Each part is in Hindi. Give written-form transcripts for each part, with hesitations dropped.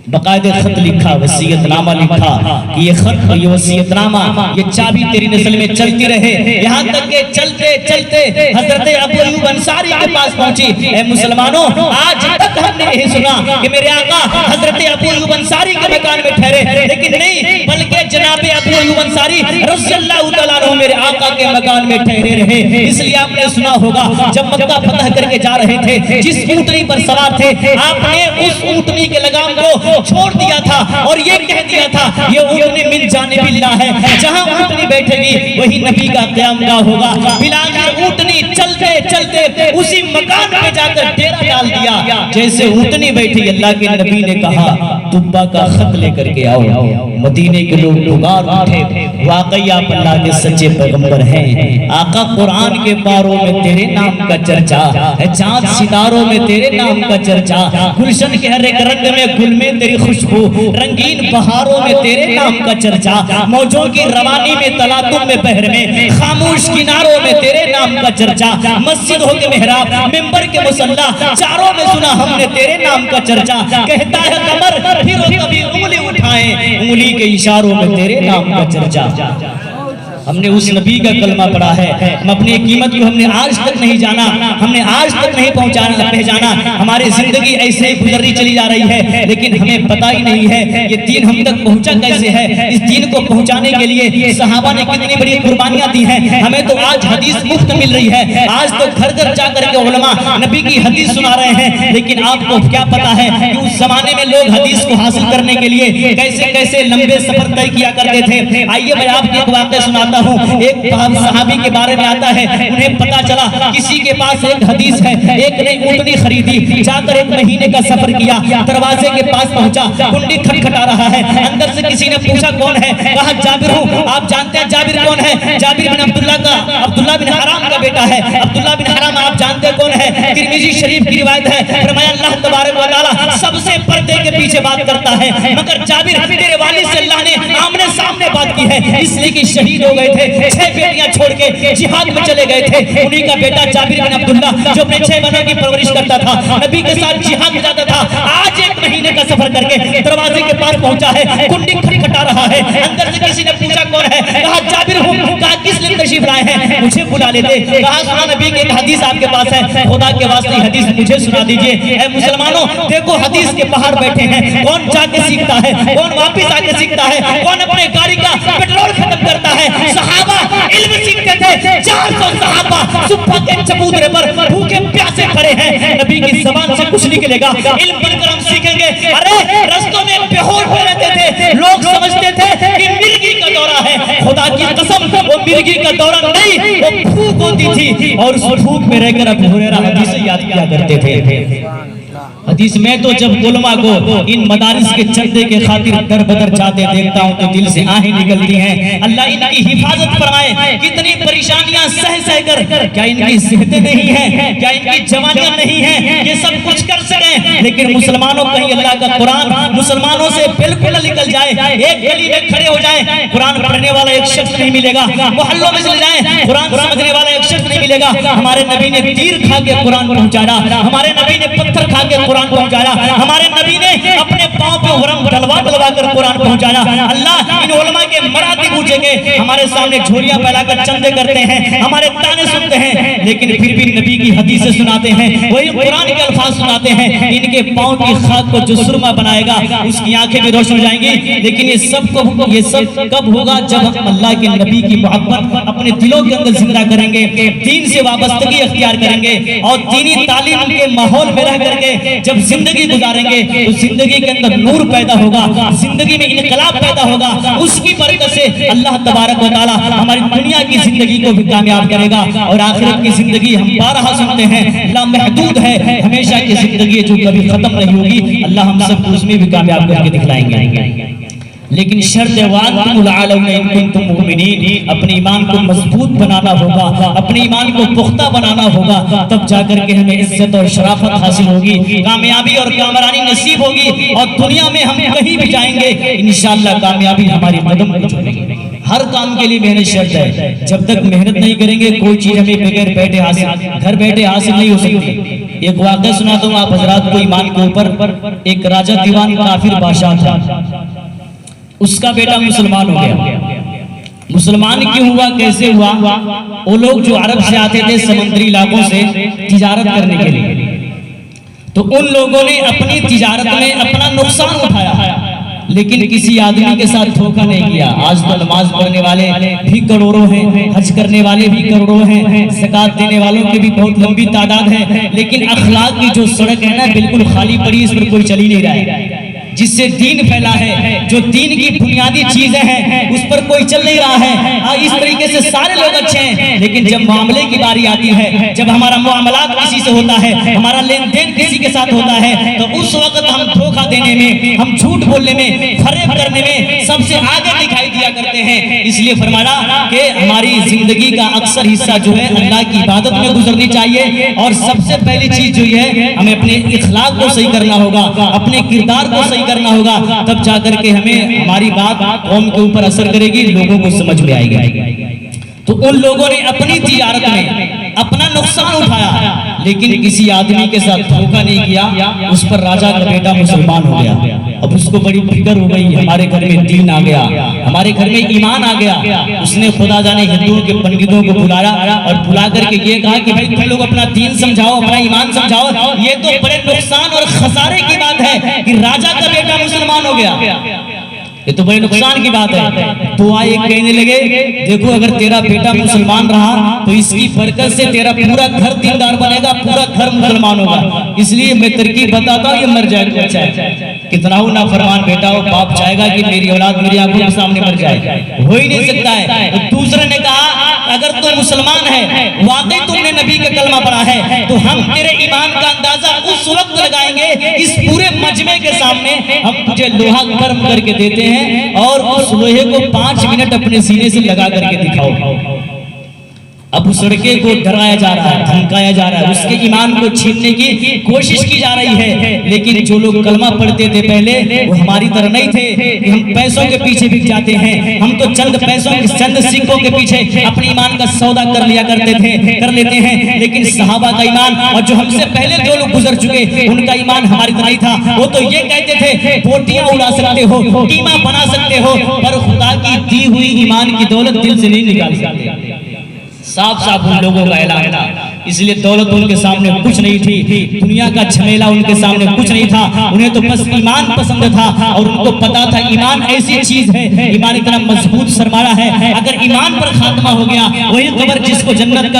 बकायदे खत लिखा, वसीयतनामा लिखा कि ये खत और ये वसीयतनामा ये चाबी तेरी नस्ल में चलती रहे, यहाँ तक के चलते चलते हजरत अबू अय्यूब अंसारी के पास पहुंची। ए मुसलमानों, आज तक हमने यही सुना कि मेरे आका हजरत अबू अय्यूब अंसारी के मकान में ठहरे, लेकिन नहीं, बल्कि जनाबे अबू अय्यूब अंसारी रज़ियल्लाहु तआला अन्हु मेरे आका के मकान में ठहरे रहे। इसलिए आपने सुना होगा जब मक्का फतह करके जा रहे थे, जिस ऊंटनी पर सवार थे, आपने उस ऊंटनी के लगाम को छोड़ दिया था और ये कह दिया था ये ऊँटनी मिन जानिबिल्लाह है, जहाँ ऊँटनी बैठेगी वही नबी का क़यामगाह होगा। बिलाल ऊँटनी चलते चलते उसी मकान पे जाकर डेरा डाल दिया। जैसे ऊँटनी बैठी, अल्लाह के नबी ने कहा तुब्बा का खत लेकर के आओ। मदीने के लोग पुकार उठे, वाकई आप अल्लाह के सच्चे पैगंबर हैं। आका कुरान के पारों में तेरे नाम का चर्चा है, चांद सितारों में तेरे नाम का चर्चा, गुलशन के हर एक रंग में गुल में तेरी खुशबू, रंगीन बहारों में तेरे नाम का चर्चा, मौजों की रवानी में तलातुम में बहर में, खामोश किनारों में तेरे नाम का चर्चा, मस्जिदों के मेहराब मिंबर के मुसल्ला चारों में सुना हमने तेरे नाम का चर्चा। कहता है कमर फिर कभी उंगली उठाए, उंगली के इशारों में तेरे नाम का चर्चा। हमने उस नबी का कलमा पढ़ा है, हम अपनी कीमत को हमने आज तक नहीं जाना, हमने आज तक नहीं पहचाना। हमारी जिंदगी ऐसे ही गुजरती चली जा रही है, लेकिन हमें पता ही नहीं है ये दीन हम तक पहुंचा कैसे है। इस दीन को पहुंचाने के लिए सहाबा ने कितनी बड़ी कुर्बानियां दी हैं। हमें तो आज हदीस मुफ्त मिल रही है, आज तो घर घर जा करके उलमा नबी की हदीस सुना रहे हैं। लेकिन आपको क्या पता है कि उस जमाने में लोग हदीस को हासिल करने के लिए कैसे कैसे लंबे सफर तय किया करते थे। आइए मैं आपको एक वाक़या सुनाता हूँ। एक सहाबी के बारे में आता है, उन्हें पता चला किसी के पास एक हदीस है, एक ने ऊँटनी खरीदी, जाकर 1 महीने का सफर किया, दरवाजे के पास पहुंचा, कुंडी खटखटा रहा है, अंदर से किसी ने पूछा कौन है, कहा जाबिर हूँ। आप जानते हैं जाबिर कौन है? जाबिर बिन अब्दुल्लाह बिन हराम का बेटा है। अब्दुल्लाह बिन हराम आप जानते कौन है? तिरमिज़ी शरीफ की रिवायत है, फरमाया अल्लाह तबारक व तआला सबसे पर्दे के पीछे बात करता है, मगर जाबिर तेरे वालिद से अल्लाह ने आमने सामने बात की है, इसलिए कि शहीद हो गए थे, 6 बेटियां छोड़ के जिहाद में चले गए थे। उन्हीं का बेटा जाबिर बिन अब्दुल्लाह जो अपने 6 बहनों की परवरिश करता था, नबी के साथ जिहाद में जाता था, आज 1 महीने का सफर करके दरवाजे के पास पहुंचा है, कुंडी खटखटा रहा है, अंदर से किसी ने पूछा कौन है, कहा जाबिर हूं। कहा किस लिए तशरीफ लाए हैं? मुझे बुला लेते। कहा सुना नबी की एक हदीस आपके पास है, खुदा के वास्ते हदीस मुझे सुना दीजिए। ऐ मुसलमानों देखो हदीस के बाहर बैठे हैं, कौन जाके सीखता है, कौन वापिस आके सीखता है, कौन अपने गाड़ी का पेट्रोल खत्म करता है। सहाबा इल्म सीखते थे, 400 सहाबा सुबह के चबूतरे पर भूखे प्यासे खड़े हैं, नबी की ज़बान से कुछ निकलेगा, इल्म पढ़कर हम सीखेंगे। अरे रस्तों में बेहोश हो रहते थे, लोग समझते थे कि मिर्गी का दौरा है, खुदा की कसम वो मिर्गी का दौरा नहीं, वो भूख होती थी और उस भूख में रहकर अबू हुरैरा हदीस याद किया करते थे। हदीस में तो जब उलमा को इन मदारिस के चलते के खातिर दर बदर जाते देखता हूँ तो दिल से आहें निकलती हैं। अल्लाह इनकी हिफाजत फरमाए। कितनी परेशानियां सह सह कर, क्या इनकी सेहतें नहीं है, क्या इनकी जवानियां नहीं है, ये सब कुछ कर सके, लेकिन मुसलमानों कहीं अल्लाह का कुरान मुसलमानों से बिल्कुल न निकल जाए। एक गली में खड़े हो जाए, कुरान पढ़ने वाला एक शख्स नहीं मिलेगा, मोहल्लों में चले जाए, कुरान समझने वाला एक शख्स नहीं मिलेगा। हमारे नबी ने तीर खा के कुरान पहुंचाया, हमारे नबी ने पत्थर खा के कुरान पहुंचाया, हमारे नबी ने अपने पांव पे वरम डलवा कर कुरान पहुंचाया। अल्लाह इन उलमा के मराती पूछेंगे, हमारे सामने झोलियां फैलाकर चंदे करते हैं, हमारे ताने सुनते हैं, लेकिन फिर भी नबी की हदीसें सुनाते हैं, वही कुरान के अल्फाज सुनाते हैं। इनके पांव की खाक को जो सुरमा बनाएगा उसकी आंखें भी रोशन हो जाएंगी। लेकिन ये सब कब होगा? जब हम अल्लाह के नबी की मोहब्बत अपने दिलों के अंदर जिंदा करेंगे, दीन से वाबस्तगी अख्तियार करेंगे और दीनी तालीम के माहौल में रह करके जब जिंदगी गुजारेंगे तो जिंदगी के अंदर नूर पैदा होगा, जिंदगी में इनकलाब पैदा होगा। उसकी बरकत से अल्लाह तबारक व तआला हमारी दुनिया की जिंदगी को भी कामयाब करेगा और आखिरत की जिंदगी हम बारहा सुनते हैं लामहदूद है, हमेशा की जिंदगी जो कभी खत्म नहीं होगी। अल्लाह हम सबको उसमें भी कामयाब करके दिखलाएंगे। लेकिन शर्त अपने ईमान को मजबूत बनाना होगा, अपने ईमान को पुख्ता बनाना होगा, तब जाकर के हमें इज्जत और शराफत हासिल होगी, कामयाबी और कामरानी नसीब होगी और दुनिया में हम कहीं भी जाएंगे इंशाअल्लाह कामयाबी हमारी कदम पर चलेगी। हर काम के लिए मेहनत शर्त है, जब तक मेहनत नहीं करेंगे कोई चीज हमें बगैर बैठे हासिल, घर बैठे हासिल नहीं हो सकती। एक वाक़या सुनाता हूँ आप हजरात को ईमान के ऊपर। एक राजा दीवान काफिर बादशाह था, उसका बेटा मुसलमान हो गया। मुसलमान क्यों हुआ, कैसे हुआ? वो लोग जो अरब से आते थे समुद्री इलाकों से तिजारत करने के लिए, तो उन लोगों ने अपनी तिजारत में अपना नुकसान उठाया, लेकिन किसी आदमी के साथ धोखा नहीं किया। आज तो नमाज पढ़ने वाले भी करोड़ों हैं, हज करने वाले भी करोड़ों हैं, ज़कात देने वालों की भी बहुत लंबी तादाद है, लेकिन अखलाक की जो सड़क है ना बिल्कुल खाली पड़ी, इस पर कोई चल ही नहीं रहा है। जिससे दीन फैला है, जो दीन की बुनियादी चीजें हैं उस पर कोई चल नहीं रहा है। इस तरीके से सारे लोग अच्छे हैं, लेकिन जब मामले की बारी आती है, जब हमारा मुआमलात किसी से होता है, हमारा लेन देन किसी के साथ होता है, तो उस वक्त हम धोखा देने में, हम झूठ बोलने में, फरेब करने में सबसे आगे दिखाई दिया करते हैं। इसलिए फरमाया कि हमारी जिंदगी का अक्सर हिस्सा जो है अल्लाह की इबादत में गुजरनी चाहिए, और सबसे पहली चीज जो है हमें अपने इखलाक को सही करना होगा, अपने किरदार को सही करना होगा, तब जाकर के हमें हमारी बात कौम के ऊपर असर करेगी, लोगों को समझ में आएगी। तो उन लोगों ने अपनी तिजारत में अपना नुकसान उठाया, लेकिन किसी आदमी के साथ धोखा नहीं किया। उस पर राजा का बेटा मुसलमान हो गया। अब उसको बड़ी फिक्र हो गई, हमारे घर में दीन आ गया, हमारे घर में ईमान आ गया। उसने खुदा जाने हिंदुओं के पंडितों को बुलाया और बुला करके ये कहा कि भाई तुम लोग अपना दीन समझाओ, अपना ईमान समझाओ। ये तो बड़े नुकसान और खसारे की बात है कि राजा का बेटा मुसलमान हो गया, ये तो बड़े नुकसान की बात है। तो आए कहने लगे, देखो अगर तेरा बेटा मुसलमान रहा तो इसकी बरकत से तेरा पूरा घर दीनदार बनेगा, पूरा घर मुसलमान होगा। इसलिए मैं तरकीब बताता हूँ, ये मर जाएगा। अच्छा है, कितना हो ना फरमान बेटा हो, बाप चाहेगा कि मेरी औलाद मेरी आंखों के सामने मर जाए, हो ही नहीं सकता है। तो दूसरे ने कहा अगर तू मुसलमान है, वाकई तुमने नबी का कलमा पढ़ा है, तो हम तेरे ईमान का अंदाजा उस वक्त लगाएंगे, इस पूरे मजमे के सामने हम तुझे लोहा गर्म करके देते हैं और उस लोहे को 5 मिनट अपने सीने से लगा करके दिखाओ। अब उस लड़के को डराया जा रहा है, धमकाया जा रहा है, उसके ईमान को छीनने की कोशिश की जा रही है। लेकिन जो लोग कलमा पढ़ते थे पहले, वो हमारी तरह नहीं थे कि हम पैसों के पीछे बिक जाते हैं। हम तो चंद पैसों के, चंद सिक्कों के पीछे अपने ईमान का सौदा कर लिया करते थे, कर लेते हैं। लेकिन सहाबा का ईमान और जो हमसे पहले जो लोग गुजर चुके उनका ईमान हमारी तरह नहीं था। वो तो ये कहते थे बोटियां उड़ा सकते हो, कीमा बना सकते हो, पर खुदा की दी हुई ईमान की दौलत दिल से नहीं निकाल सकते। साफ साफ उन लोगों का ऐलान था। इसलिए दौलत उनके सामने कुछ नहीं थी, दुनिया का झमेला उनके सामने कुछ नहीं था। उन्हें तो बस ईमान पसंद था और उनको पता था ईमान ऐसी चीज है, ईमान इतना मजबूत सरमाया है, अगर ईमान पर खात्मा हो गया, वही कब्र जिसको जन्नत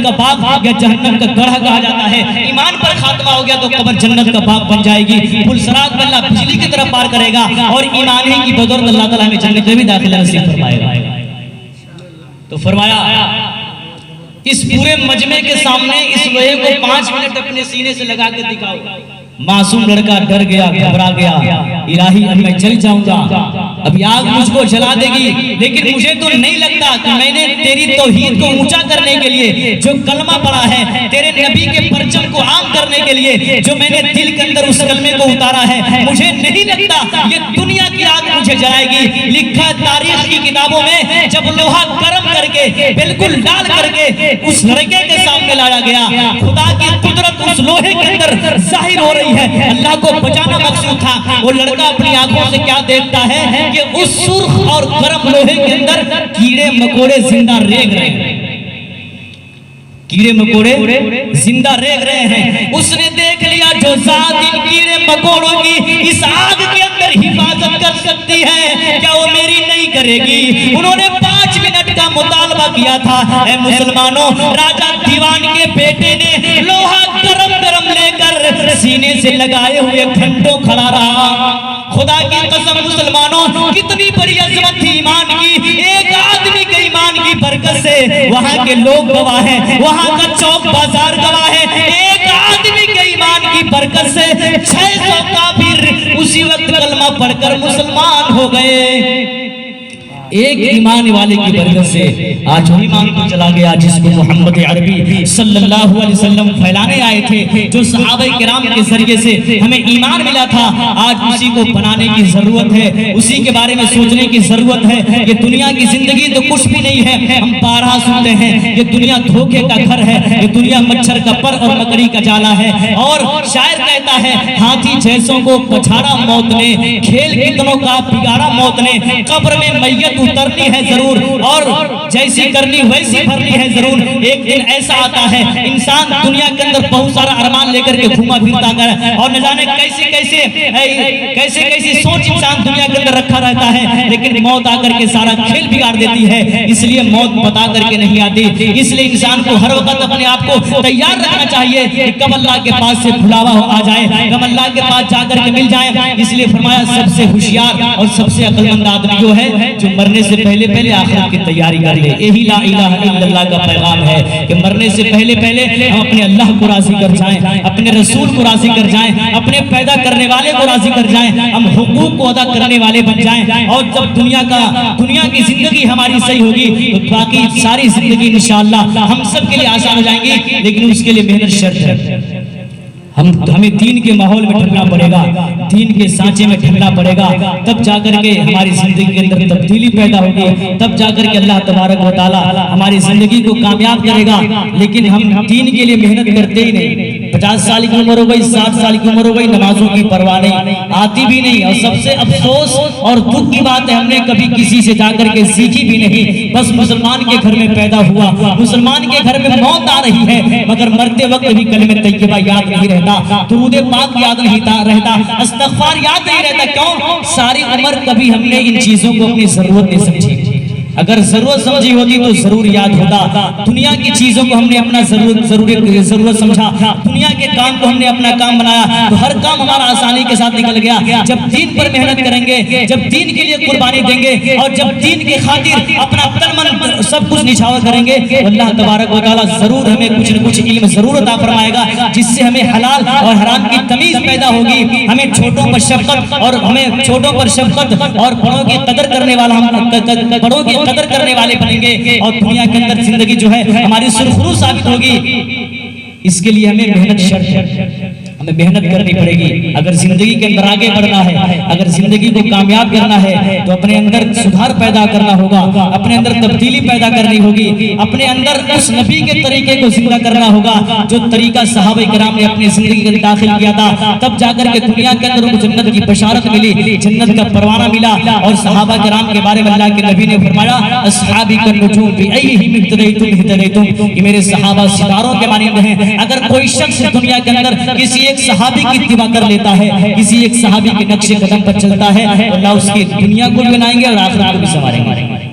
का बाग या जहन्नम का गढ़ा कहा जाता है, ईमान पर खात्मा हो गया तो कब्र जन्नत का बाग बन जाएगी। फुलसरात में अल्लाह बिजली की तरफ पार करेगा और ईमान ही की बदौलत अल्लाह ताला हमें जन्नत में भी दाखिला नसीब फरमाएगा। तो फरमाया इस पूरे मजमे के सामने इस लोहे को 5 मिनट अपने सीने से लगा के दिखाओ। मासूम लड़का डर गया, घबरा गया, इलाही अब मैं जल जाऊंगा, अब आग मुझको जला देगी, लेकिन मुझे तो नहीं लगता कि मैंने तेरी तौहीद को ऊंचा करने के लिए जो कलमा पढ़ा है, तेरे नबी के परचम को आम करने के लिए जो मैंने दिल के अंदर उस कलमे को उतारा है, मुझे नहीं लगता ये दुनिया की आग मुझे जलाएगी। लिखा तारीख की किताबों में, जब लोहा गर्म करके बिल्कुल डाल करके उस लड़के के सामने लाया गया, खुदा की कुदरत उस लोहे के अंदर जाहिर हो रही है। अल्लाह को बचाना मकसूद था। वो लड़का अपनी आंखों से क्या देखता है कि उस सुर्ख और गर्म लोहे के अंदर कीड़े मकोड़े जिंदा रेंग रहे हैं, कीड़े मकोड़े जिंदा रेंग रहे हैं। उसने देख लिया जो जात इन कीड़े मकोड़ों की इस आग के अंदर हिफाजत कर सकती है, क्या वो मेरी नहीं करेगी? उन्होंने 5 मिनट का मुतालबा किया था। ऐ मुसलमानों, राजा दीवान के बेटे ने लोहा गरम गरम लेकर सीने से लगाए हुए घंटों खड़ा रहा। खुदा की कसम मुसलमानों, कितनी बड़ी अजमत थी ईमान की। एक आदमी के ईमान की बरकत से वहां के लोग गवाह हैं, वहां का चौक बाजार गवाह है। एक आदमी के ईमान की बरकत से 600 काफिर उसी वक्त कलमा पढ़कर मुसलमान हो गए। एक ईमान वाले की बरकत से आज वही ईमान तो चला गया जिसको मोहम्मद अरबी सल्लल्लाहु अलैहि वसल्लम फैलाने आए थे, जो सहाबा किराम के जरिए से हमें ईमान मिला था। आज उसी को बनाने की जरूरत है, उसी के बारे में सोचने की जरूरत है। ये दुनिया की जिंदगी तो कुछ भी नहीं है। हम बारहा सुनते हैं ये दुनिया धोखे का घर है, ये दुनिया मच्छर का पर और मकड़ी का जाला है। और शायर कहता है हाथी जैसों को पछाड़ा मौत ने, खेल कितनों का बिगाड़ा मौत ने, कब्र में मैयत उतरनी है जरूर और जैसी करनी वैसी भरनी है जरूर। एक दिन ऐसा आता है इंसान दुनिया के अंदर बहुत सारा अरमान लेकर के घूमा फिरता है और न जाने कैसे कैसे सोच इंसान दुनिया के अंदर रखा रहता है, लेकिन मौत आकर के सारा खेल बिगाड़ देती है। इसलिए मौत बता करके नहीं आती, इसलिए इंसान को हर वक्त अपने आप को तैयार रखना चाहिए कि कब अल्लाह के पास से बुलावा आ जाए, कब अल्लाह के पास जाकर के मिल जाए। इसलिए फरमाया सबसे होशियार और सबसे अक्लमंद आदमी जो है जो मरने से पहले पहले आखिरत की तैयारी कर ले। यही ला इलाहा इल्लल्लाह का पैगाम है कि मरने से पहले पहले हम अपने अल्लाह को राजी कर जाएं, अपने रसूल को राजी कर जाएं, अपने पैदा करने वाले को राजी कर जाएं, हम हुकूक को अदा करने वाले बन जाएं। और जब दुनिया की जिंदगी हमारी सही होगी तो बाकी सारी जिंदगी इंशाअल्लाह हम सब के लिए आसान हो जाएंगी। लेकिन उसके लिए मेहनत शर्त है। हमें दीन के माहौल में ढलना पड़ेगा, दीन के सांचे में ढलना पड़ेगा, तब जाकर के हमारी जिंदगी के अंदर तब्दीली पैदा होगी, तब जाकर के अल्लाह तबारक व तआला हमारी जिंदगी को कामयाब करेगा। लेकिन हम दीन के लिए मेहनत करते ही नहीं। 50 साल की उम्र हो गई, 60 साल की उम्र हो गई, नमाजों की परवाह नहीं, आती भी नहीं। और सबसे अफसोस और दुख की बात है हमने कभी किसी से जाकर के सीखी भी नहीं। बस मुसलमान के घर में पैदा हुआ, मुसलमान के घर में मौत आ रही है, मगर मरते वक्त भी कलमे तैयबा याद नहीं रहता, दुरूद पाक याद नहीं रहता, इस्तग़फ़ार याद नहीं रहता। क्यों? सारी उम्र कभी हमने इन चीजों को अपनी जरूरत नहीं समझी। अगर जरूरत समझी होती तो जरूर याद होता। दुनिया की चीजों को हमने अपना जरूरत समझा, दुनिया के काम को हमने अपना काम बनाया, तो हर काम हमारा आसानी के साथ निकल गया। जब दीन पर मेहनत करेंगे, जब दीन के लिए कुर्बानी देंगे और जब दीन के खातिर अपना तन मन सब कुछ निछावर करेंगे, अल्लाह तबारक व तआला जरूर हमें कुछ न कुछ इल्म जरूर अता फरमाएगा, जिससे हमें हलाल और हराम की तमीज पैदा होगी। हमें छोटों पर शफकत और बड़ों की कदर करने वाला, हम बड़ों की कदर करने वाले बनेंगे और दुनिया के अंदर जिंदगी जो है हमारी सुरखरू साबित होगी। इसके लिए हमें मेहनत शर्त है, हमें मेहनत करनी पड़ेगी। अगर जिंदगी के अंदर आगे बढ़ना है, अगर जिंदगी को कामयाब करना है, तो अपने अंदर सुधार पैदा करना होगा, अपने अंदर तब्दीली पैदा करनी होगी, अपने अंदर उस नबी के तरीके को जिंदा करना होगा जो तरीका सहाबा किराम ने अपनी जिंदगी के दाखिल किया था। तब जाकर के दुनिया के अंदर उनको जन्नत की बशारत मिली, जन्नत का परवाना मिला। और सहाबा किराम के बारे में अल्लाह के नबी ने फरमाया अस्हाबी कन्नुजूम बिअय्यिहिम इह्तदयतुम, कि मेरे सहाबा सितारों के मानिंद हैं। अगर कोई शख्स दुनिया के अंदर किसी एक सहाबी की इत्तिबा कर लेता है, किसी एक सहाबी के नक्शे कदम पर चलता है, तो अल्लाह उसकी दुनिया को भी बनाएंगे और आखिरत को भी संवारेंगे।